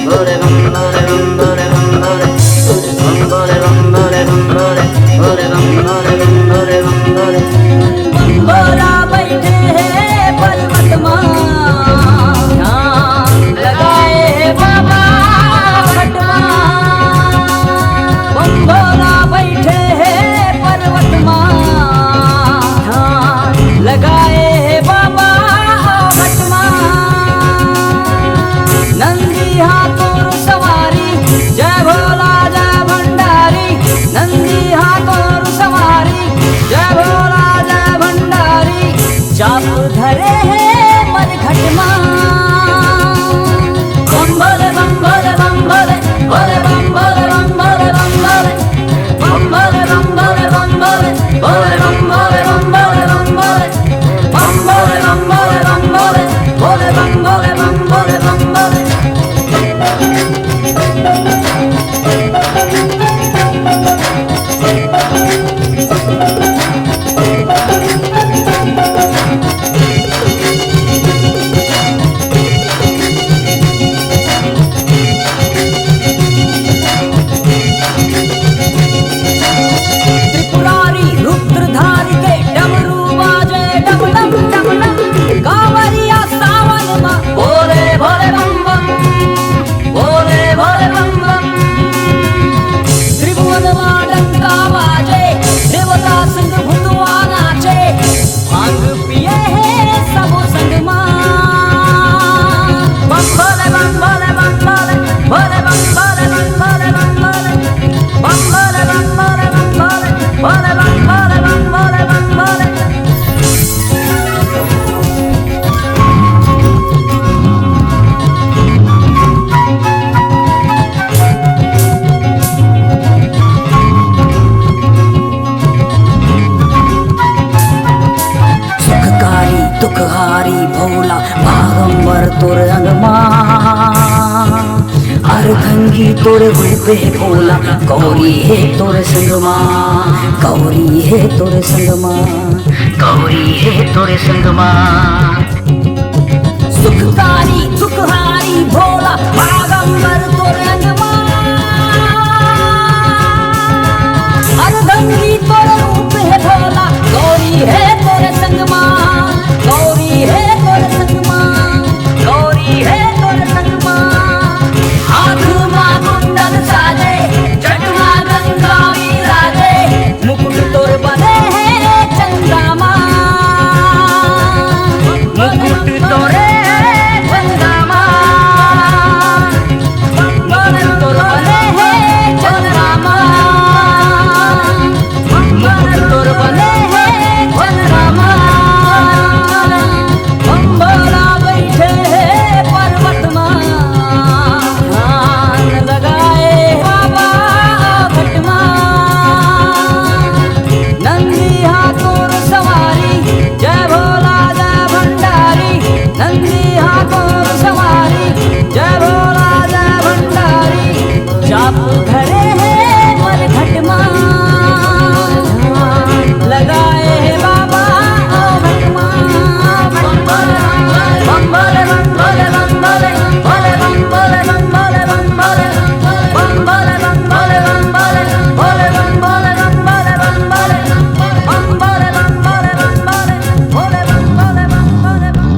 भोले बम भोले बम भोले बम भोले बम भोले बम भोले बम भोले भोले बम भोले बम भोले बम भोले भोला बैठे हैं पर्वत माँ ध्यान लगाए हैं बाबा भटमा। बम भोला बैठे हैं पर्वत माँ ध्यान लगाए हैं बाबा भटमा। नंदी हाथों सवारी जय भोला जय भंडारी, नंदी हाथों सवारी जय भोला जय भंडारी। चाप धरे हैं मरघट माँ बम भोले बम भोले बम भोले भोले बम भोले बम भोले बम भोले बम भोले बम भोले बम भोले भोले बम भोले बम भोले बम भोले बम भोले बम भोले बम भोले भोले बम भोले बम भोले बम भोले। त्रिपुरारी रुद्रधारी के डमरू बाजे डम डम डम डम। कांवरिया सावन माँ भोले भोले बम बम भोले भोले बम बम। त्रिभुवन माँ डंका बाजे देवता संग भूतवा नाचे। भांग पिए हैं सब संग माँ बम भोले बम भोले बम भोले भोले बम भोले बम भोले बम भोले बम भोले बम भोले बम भोले भोले बम भोले बम भोले बम भोले। सुखकारी दुखहारी भोला बागंबर तोर अंगमा। अर्धंगी तोर रूपे भोला गौरी है तोर संगमा, गौरी है तोर संगमा, गौरी है तोर संगमा। सुखकारी दुखहारी भोला